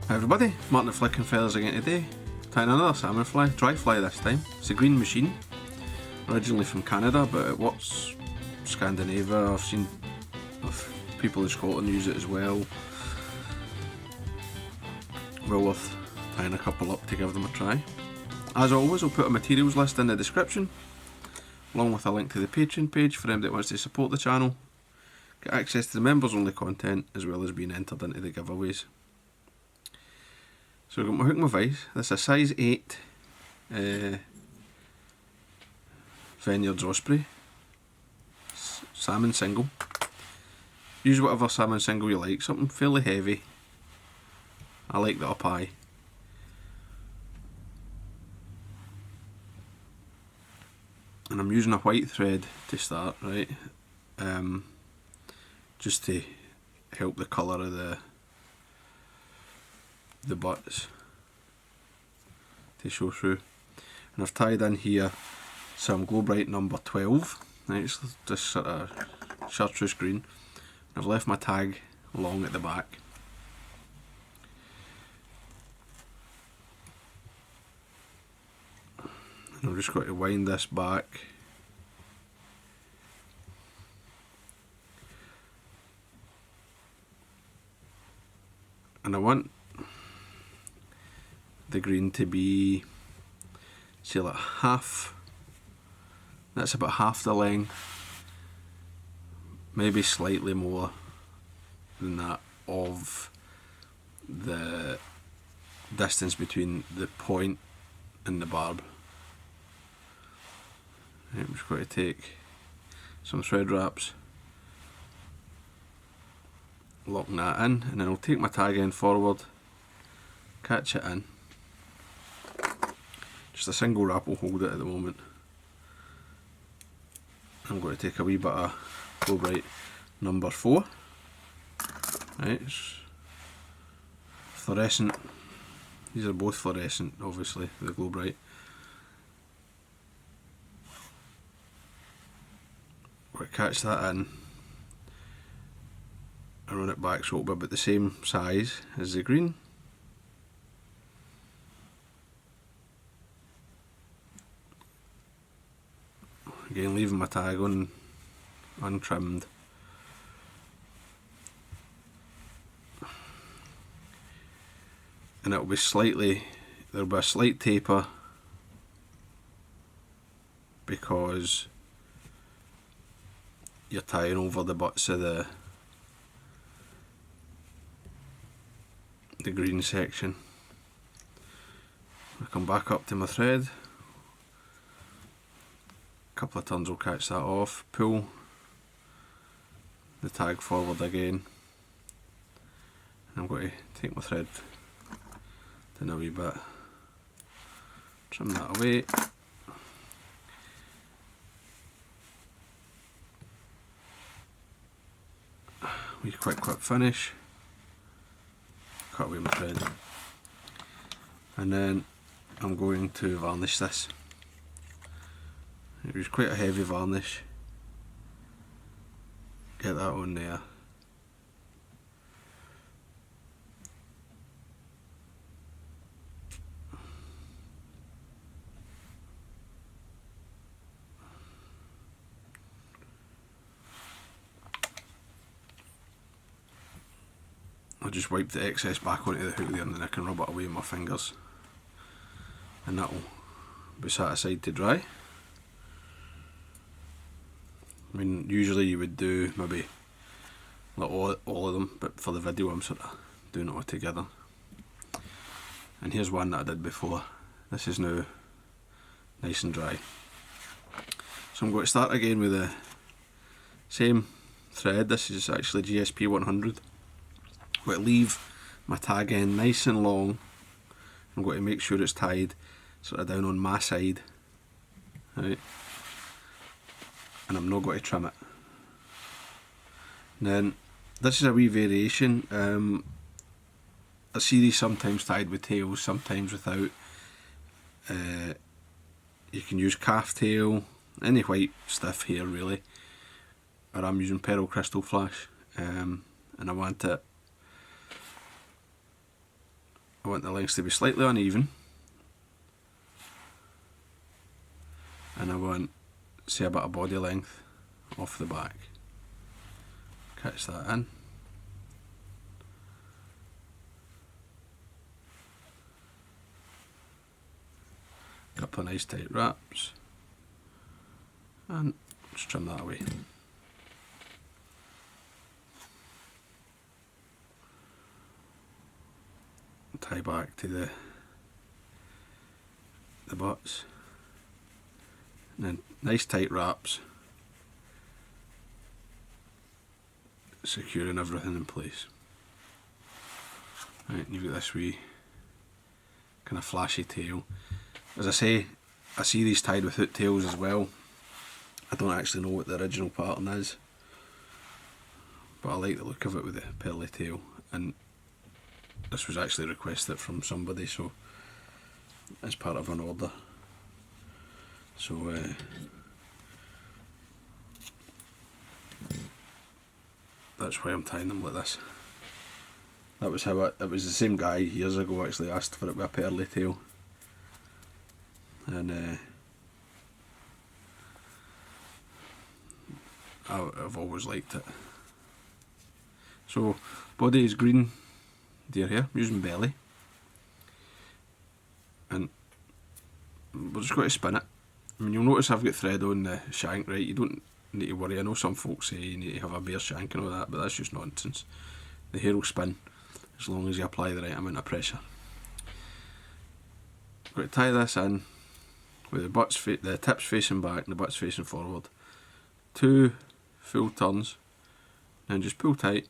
Hi everybody, Martyn Flicking Feathers again today, tying another salmon fly, dry fly this time. It's a green machine, originally from Canada, but it works Scandinavia. I've seen people in Scotland use it as well. Well worth tying a couple up to give them a try. As always, I'll put a materials list in the description, along with a link to the Patreon page for anybody that wants to support the channel, get access to the members only content, as well as being entered into the giveaways. So I've got my hook and my vise. This is a size 8 Vineyards Osprey salmon single. Use whatever salmon single you like, something fairly heavy. I like the up high. And I'm using a white thread to start, right? Just to help the colour of the butts to show through. And I've tied in here some Globrite number 12, right, it's just sort of chartreuse green. I've left my tag long at the back. And I'm just going to wind this back and I want the green to be, say, like half, that's about half the length, maybe slightly more than that, of the distance between the point and the barb. I'm just going to take some thread wraps, locking that in, and then I'll take my tag end forward, catch it in. Just a single wrap will hold it at the moment. I'm going to take a wee bit of Globrite number 4. Right, it's fluorescent. These are both fluorescent, obviously, the Globrite. We'll catch that in and run it back so it'll be about the same size as the green. Again, leaving my tag on untrimmed. And it'll be there'll be a slight taper because you're tying over the butts of the green section. I come back up to my thread, a couple of turns will catch that off, pull the tag forward again, and I'm going to take my thread down a wee bit, trim that away. Wee quick clip finish, cut away my thread, and then I'm going to varnish this. It was quite a heavy varnish, get that on there. I'll just wipe the excess back onto the hook there and then I can rub it away with my fingers, and that'll be set aside to dry. I mean, usually you would do maybe like all of them, but for the video I'm sort of doing it all together. And here's one that I did before. This is now nice and dry. So I'm going to start again with the same thread. This is actually GSP 100. I'm going to leave my tag end nice and long. I'm going to make sure it's tied sort of down on my side, right? And I'm not going to trim it. And then this is a wee variation. I see these sometimes tied with tails, sometimes without. You can use calf tail, any white stiff hair really, or I'm using pearl crystal flash, and I want it I want the lengths to be slightly uneven, and I want, say, a bit of body length off the back. Catch that in. Couple of nice tight wraps, and just trim that away. Tie back to the butts, and then nice tight wraps, securing everything in place. Right, and you've got this wee kind of flashy tail. As I say, I see these tied without tails as well. I don't actually know what the original pattern is, but I like the look of it with the pearly tail, and this was actually requested from somebody, so as part of an order. So that's why I'm tying them like this. That was how it was the same guy years ago actually asked for it with a pearly tail, and I've always liked it. So body is green deer hair, I'm using belly, and we're just going to spin it. I mean, you'll notice I've got thread on the shank, right? You don't need to worry. I know some folks say you need to have a bare shank and all that, but that's just nonsense. The hair will spin as long as you apply the right amount of pressure. I'm going to tie this in with the tips facing back and the butts facing forward. 2 full turns, and just pull tight,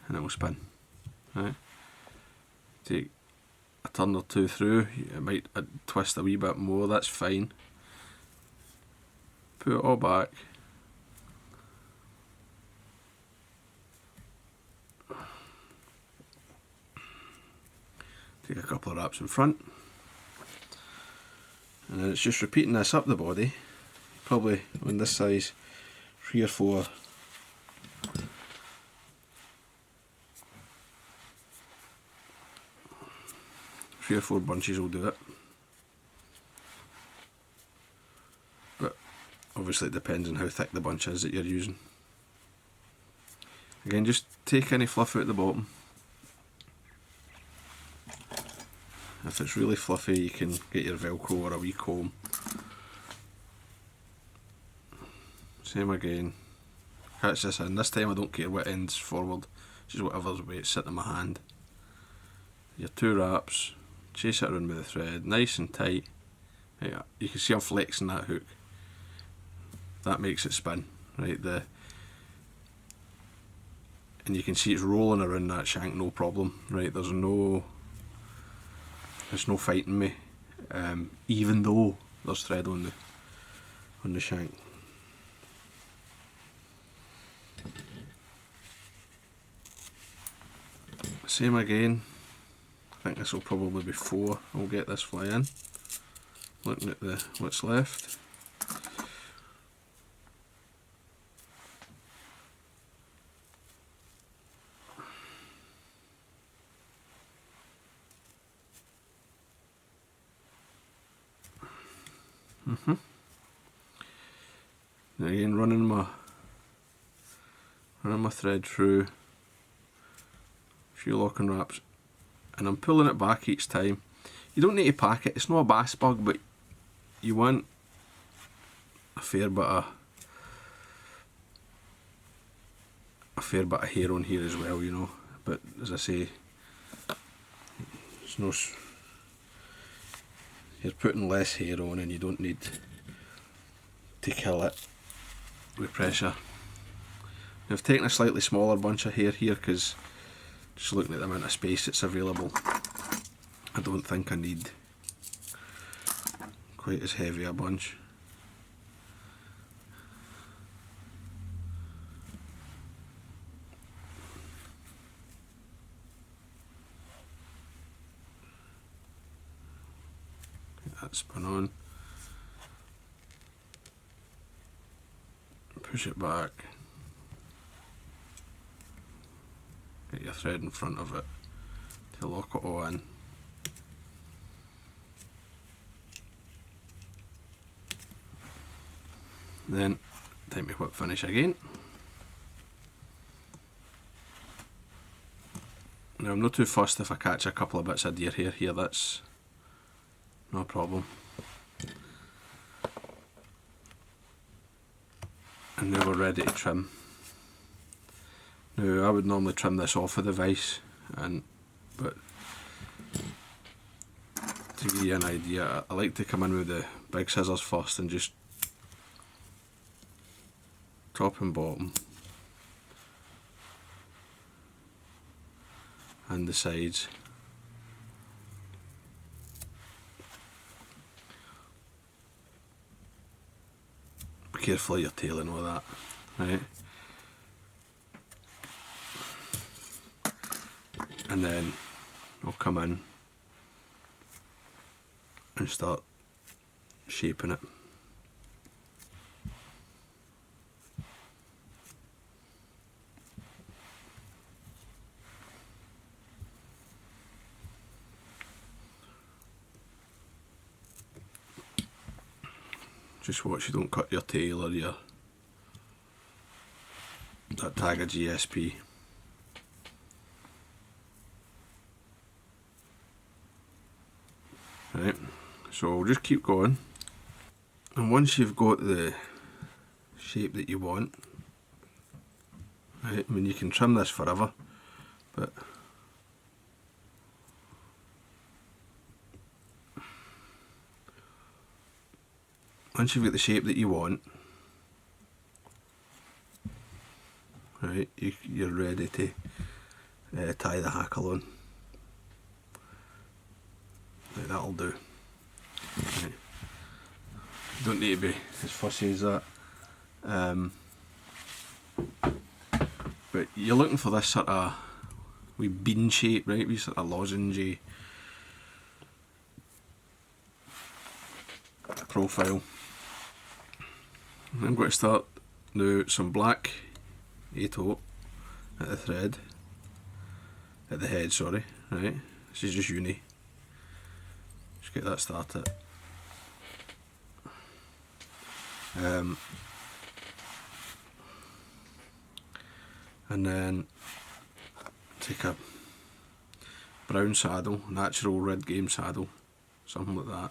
and it will spin. Right. Take a turn or 2 through. It might twist a wee bit more. That's fine. Put it all back. Take a couple of wraps in front, and then it's just repeating this up the body. Probably on this size, 3 or 4 bunches will do it, but obviously it depends on how thick the bunch is that you're using. Again, just take any fluff out the bottom. If it's really fluffy, you can get your Velcro or a wee comb. Same again. Catch this in. This time I don't care what ends forward, just whatever's way it's sitting in my hand. Your 2 wraps, chase it around with the thread, nice and tight. Yeah, you can see I'm flexing that hook. That makes it spin, right? And you can see it's rolling around that shank, no problem, right? There's no fighting me, even though there's thread on the shank. Same again. I think this will probably be 4. I'll get this fly in. Looking at what's left. And again, running my thread through a few locking wraps, and I'm pulling it back each time. You don't need to pack it. It's not a bass bug, but you want a fair bit of hair on here as well, you know. But as I say, you're putting less hair on, and you don't need to kill it with pressure. I've taken a slightly smaller bunch of hair here because just looking at the amount of space that's available, I don't think I need quite as heavy a bunch. Get that spun on. Push it back. get your thread in front of it to lock it all in. Then time to whip finish again. Now I'm not too fussed if I catch a couple of bits of deer hair here, that's no problem. And now we're ready to trim. Now I would normally trim this off with the vise, but to give you an idea, I like to come in with the big scissors first and just top and bottom and the sides. Be careful of your tail and all that, right? And then I'll come in and start shaping it. Just watch you don't cut your tail or that tag of GSP. Right, so we'll just keep going, and once you've got the shape that you want, right, I mean you can trim this forever, but once you've got the shape that you want, right, you're ready to tie the hackle on. Right, that'll do. Right. Don't need to be as fussy as that. But you're looking for this sort of wee bean shape, right? Wee sort of lozenge profile. I'm going to start now some black A-toe at the thread, at the head, sorry, right? This is just uni. Just get that started. And then take a brown saddle, natural red game saddle, something like that,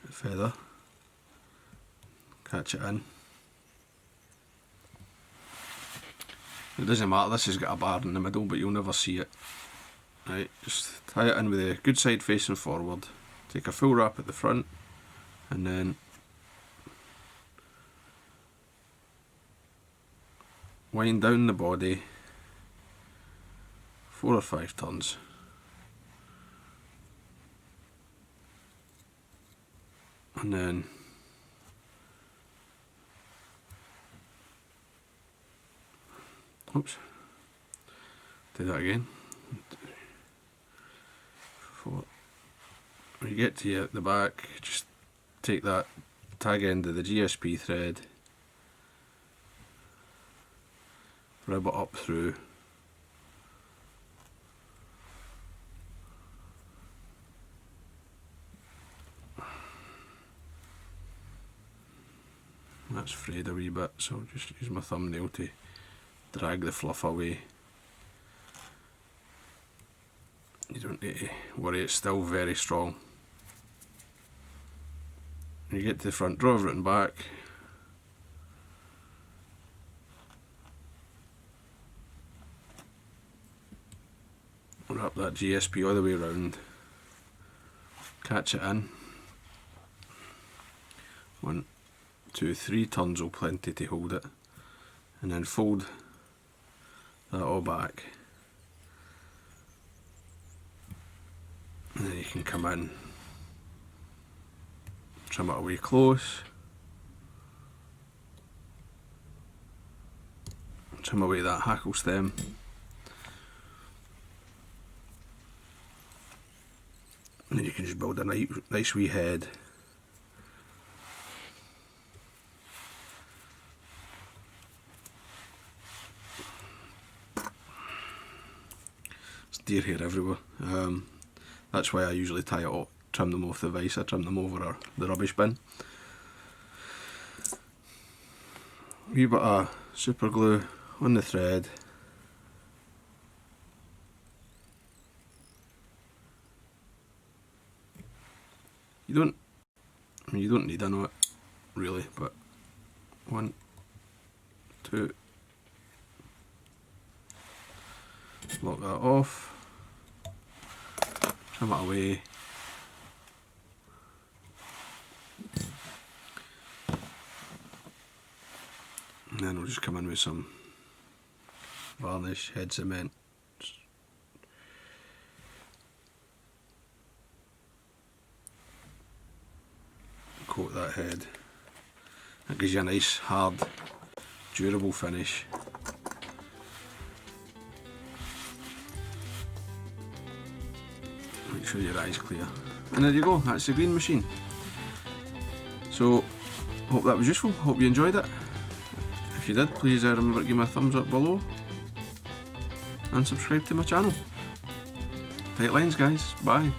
a feather, catch it in. It doesn't matter, this has got a bar in the middle, but you'll never see it. Right, just tie it in with the good side facing forward, take a full wrap at the front, and then wind down the body 4 or 5 turns. And then oops, do that again. 4. When you get to the back, just take that tag end of the GSP thread, rib it up through, that's frayed a wee bit, so I'll just use my thumbnail to drag the fluff away. You don't need to worry, it's still very strong. When you get to the front, draw everything back, wrap that GSP all the way around, catch it in. 1, 2, 3 turns will plenty to hold it, and then fold that all back, and then you can come in, trim it away close, trim away that hackle stem, and then you can just build a nice wee head. deer hair everywhere. That's why I usually tie it up, trim them off the vise. I trim them over the rubbish bin. Wee bit of super glue on the thread. You don't need a knot really, but 1, 2, lock that off, trim it away. And then we'll just come in with some varnish, head cement. Coat that head. That gives you a nice, hard, durable finish. Make sure your eye's clear. And there you go, that's the green machine. So, hope that was useful, hope you enjoyed it. If you did, please remember to give me a thumbs up below and subscribe to my channel. Tight lines guys, bye.